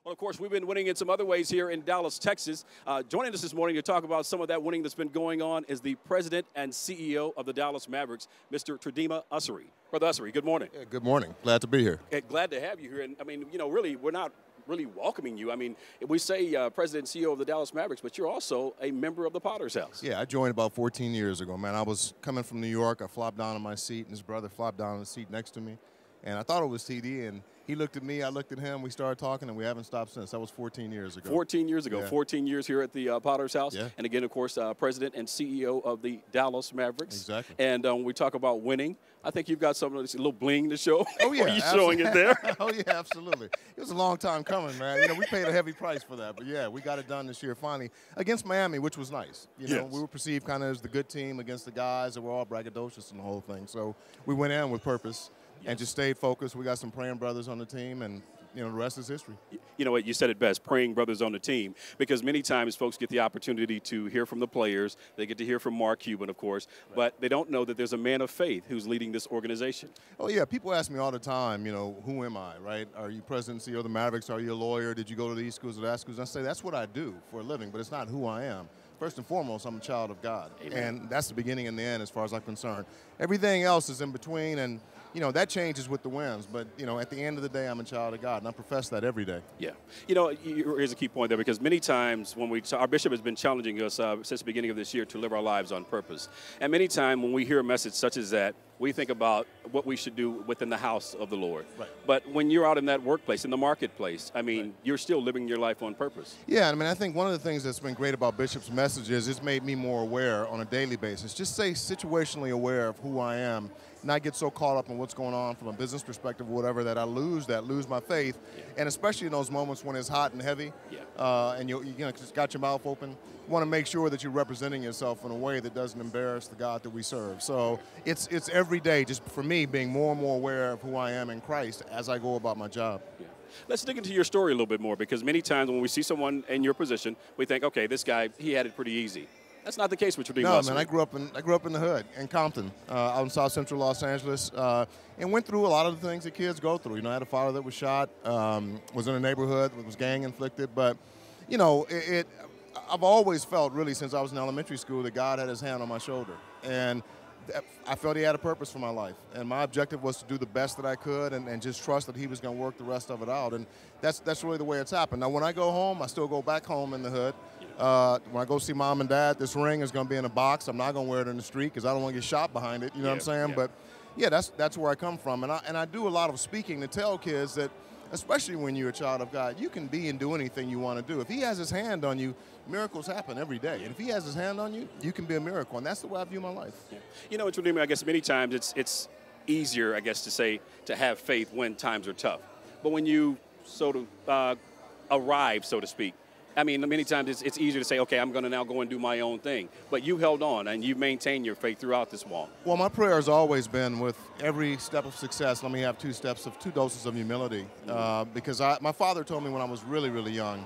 Well, of course, we've been winning in some other ways here in Dallas, Texas. Joining us this morning to talk about some of that winning that's been going on is the president and CEO of the Dallas Mavericks, Mr. Terdema Ussery. Brother Ussery, good morning. Yeah, good morning. Glad to be here. Glad to have you here. And, I mean, you know, really, we're not really welcoming you. I mean, we say president and CEO of the Dallas Mavericks, but you're also a member of the Potter's House. Yeah, I joined about 14 years ago, man. I was coming from New York. I flopped down on my seat, and his brother flopped down on the seat next to me. And I thought it was TD, and he looked at me, I looked at him, we started talking, and we haven't stopped since. That was 14 years ago. 14 years ago, yeah. 14 years here at the Potter's House. Yeah. And again, of course, president and CEO of the Dallas Mavericks. Exactly. And when we talk about winning, I think you've got something, a little bling to show. Oh, yeah. You're showing it there. Oh, yeah, absolutely. It was a long time coming, man. You know, we paid a heavy price for that. But, yeah, we got it done this year finally against Miami, which was nice. You know, we were perceived kind of as the good team against the guys that were all braggadocious and the whole thing. So we went in with purpose. And just stayed focused. We got some praying brothers on the team, and you know the rest is history. You know what? You said it best, praying brothers on the team, because many times folks get the opportunity to hear from the players. They get to hear from Mark Cuban, of course, but they don't know that there's a man of faith who's leading this organization. Oh, yeah. People ask me all the time, you know, who am I, right? Are you president and CEO of the Mavericks? Are you a lawyer? Did you go to these schools or that schools? And I say that's what I do for a living, but it's not who I am. First and foremost, I'm a child of God. Amen. And that's the beginning and the end as far as I'm concerned. Everything else is in between, and you know, that changes with the wins, but, you know, at the end of the day, I'm a child of God, and I profess that every day. Yeah. You know, here's a key point there, because many times when our bishop has been challenging us since the beginning of this year to live our lives on purpose. And many times when we hear a message such as that, we think about what we should do within the house of the Lord. Right. But when you're out in that workplace, in the marketplace, I mean, you're still living your life on purpose. Yeah, I mean, I think one of the things that's been great about Bishop's message is it's made me more aware on a daily basis. Just say situationally aware of who I am, not get so caught up in what's going on from a business perspective or whatever that I lose my faith. Yeah. And especially in those moments when it's hot and heavy, and you know, just got your mouth open, you want to make sure that you're representing yourself in a way that doesn't embarrass the God that we serve. So it's every day, just for me, being more and more aware of who I am in Christ as I go about my job. Yeah. Let's dig into your story a little bit more, because many times when we see someone in your position, we think, okay, this guy, he had it pretty easy. That's not the case with Terdema. No, man, I grew up in the hood, in Compton, out in South Central Los Angeles, and went through a lot of the things that kids go through. You know, I had a father that was shot, was in a neighborhood that was gang inflicted, but, you know, I've always felt, really, since I was in elementary school, that God had his hand on my shoulder. And I felt he had a purpose for my life. And my objective was to do the best that I could and just trust that he was going to work the rest of it out. And that's really the way it's happened. Now, when I go home, I still go back home in the hood. When I go see mom and dad, this ring is going to be in a box. I'm not going to wear it in the street because I don't want to get shot behind it. You know what I'm saying? Yeah. But, yeah, that's where I come from. And I do a lot of speaking to tell kids that, especially when you're a child of God, you can be and do anything you want to do. If he has his hand on you, miracles happen every day. And if he has his hand on you, you can be a miracle. And that's the way I view my life. Yeah. You know, I guess many times it's easier, I guess, to say, to have faith when times are tough. But when you sort of arrive, so to speak, I mean, many times it's easier to say, okay, I'm going to now go and do my own thing. But you held on, and you maintained your faith throughout this walk. Well, my prayer has always been, with every step of success, let me have two doses of humility. Because my father told me when I was really, really young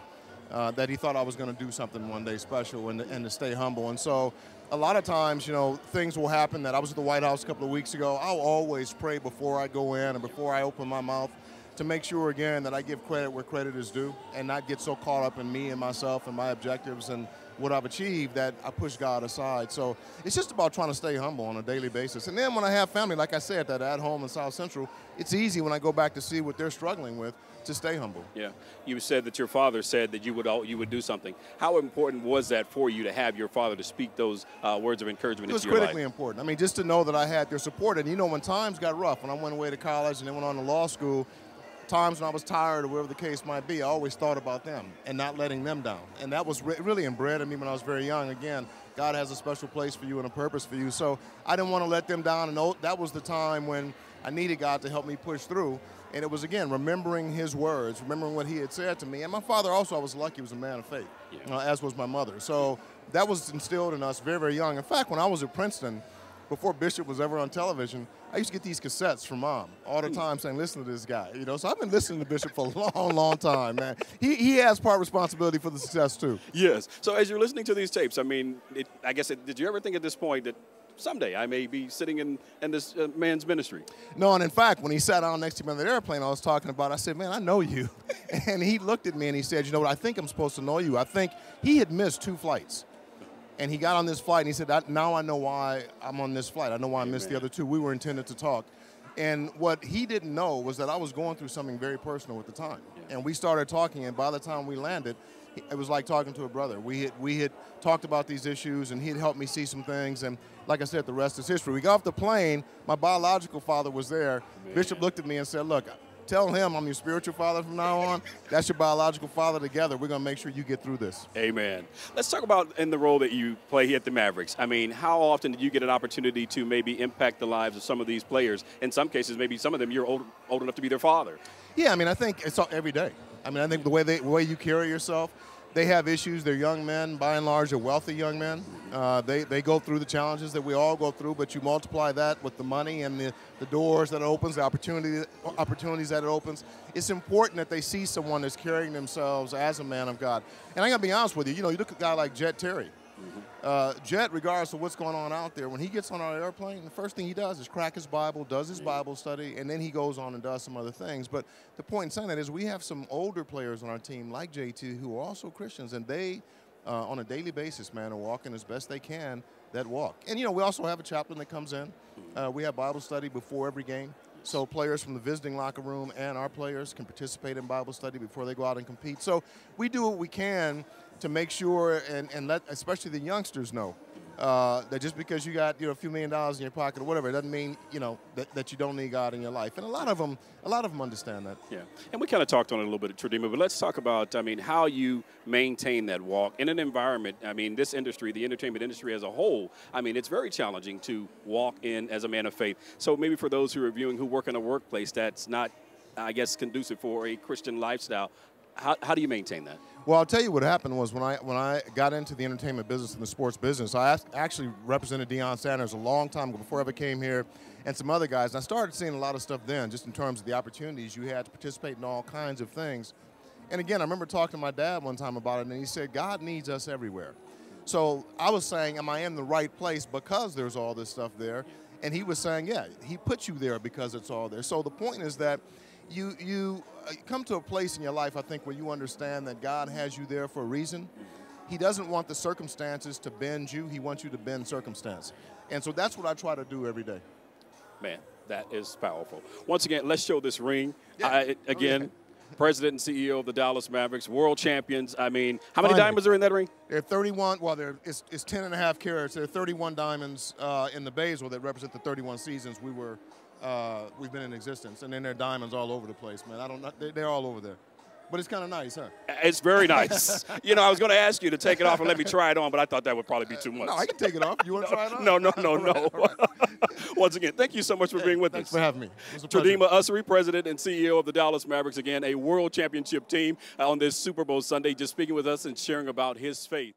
that he thought I was going to do something one day special and to stay humble. And so a lot of times, you know, things will happen. That I was at the White House a couple of weeks ago. I'll always pray before I go in and before I open my mouth, to make sure, again, that I give credit where credit is due and not get so caught up in me and myself and my objectives and what I've achieved that I push God aside. So it's just about trying to stay humble on a daily basis. And then when I have family, like I said, that at home in South Central, it's easy when I go back to see what they're struggling with to stay humble. Yeah. You said that your father said that you would do something. How important was that for you to have your father to speak those words of encouragement into your life? It was critically important. I mean, just to know that I had their support. And, you know, when times got rough, when I went away to college and then went on to law school, times when I was tired or whatever the case might be, I always thought about them and not letting them down. And that was really inbred in me when I was very young. Again, God has a special place for you and a purpose for you. So I didn't want to let them down. And that was the time when I needed God to help me push through. And it was, again, remembering his words, remembering what he had said to me. And my father also, I was lucky, was a man of faith, as was my mother. So that was instilled in us very, very young. In fact, when I was at Princeton, before Bishop was ever on television, I used to get these cassettes from Mom all the time saying, listen to this guy, you know. So I've been listening to Bishop for a long, long time, man. He has part responsibility for the success, too. Yes. So as you're listening to these tapes, I mean, I guess, did you ever think at this point that someday I may be sitting in this man's ministry. No, and in fact, when he sat down next to me on that airplane I was talking about, I said, man, I know you. And he looked at me and he said, you know what, I think I'm supposed to know you. I think he had missed 2 flights. And he got on this flight and he said, now I know why I'm on this flight. I know why I missed the other 2. We were intended to talk. And what he didn't know was that I was going through something very personal at the time. Yeah. And we started talking, and by the time we landed, it was like talking to a brother. We had talked about these issues, and he had helped me see some things. And like I said, the rest is history. We got off the plane. My biological father was there. Man. Bishop looked at me and said, look, tell him I'm your spiritual father from now on. That's your biological father together. We're going to make sure you get through this. Amen. Let's talk about in the role that you play here at the Mavericks. I mean, how often do you get an opportunity to maybe impact the lives of some of these players? In some cases, maybe some of them you're old enough to be their father. Yeah, I mean, I think it's every day. I mean, I think the way you carry yourself, they have issues. They're young men. By and large, they're wealthy young men. They go through the challenges that we all go through, but you multiply that with the money and the doors that it opens, the opportunities that it opens. It's important that they see someone that's carrying themselves as a man of God. And I got to be honest with you. You know, you look at a guy like Jet Terry. Jet, regardless of what's going on out there, when he gets on our airplane, the first thing he does is crack his Bible, does his Bible study, and then he goes on and does some other things. But the point in saying that is we have some older players on our team like JT who are also Christians, and they, on a daily basis, man, are walking as best they can that walk. And, you know, we also have a chaplain that comes in. We have Bible study before every game. So players from the visiting locker room and our players can participate in Bible study before they go out and compete. So we do what we can to make sure and let especially the youngsters know that just because you got a few $1 million in your pocket or whatever, it doesn't mean that you don't need God in your life. And a lot of them understand that. Yeah, and we kind of talked on it a little bit at Terdema, but let's talk about how you maintain that walk in an environment. I mean, this industry, the entertainment industry as a whole, I mean, it's very challenging to walk in as a man of faith. So maybe for those who are viewing who work in a workplace that's not, I guess, conducive for a Christian lifestyle, how do you maintain that? Well, I'll tell you what happened was when I got into the entertainment business and the sports business, I actually represented Deion Sanders a long time ago before I ever came here and some other guys. And I started seeing a lot of stuff then just in terms of the opportunities you had to participate in all kinds of things. And again, I remember talking to my dad one time about it, and he said, God needs us everywhere. So I was saying, am I in the right place because there's all this stuff there? And he was saying, yeah, he put you there because it's all there. So the point is that you come to a place in your life, I think, where you understand that God has you there for a reason. He doesn't want the circumstances to bend you. He wants you to bend circumstance. And so that's what I try to do every day. Man, that is powerful. Once again, let's show this ring. Yeah. President and CEO of the Dallas Mavericks, world champions. I mean, how many diamonds are in that ring? There are 31. Well, it's 10.5 carats. There are 31 diamonds in the bezel that represent the 31 seasons we've been in existence, and then there are diamonds all over the place, man. They're all over there. But it's kind of nice, huh? It's very nice. I was going to ask you to take it off and let me try it on, but I thought that would probably be too much. No, I can take it off. You want to try it on? No. All right. Once again, thank you so much for being with us. Thanks for having me. Terdema Ussery, President and CEO of the Dallas Mavericks, again, a world championship team on this Super Bowl Sunday, just speaking with us and sharing about his faith.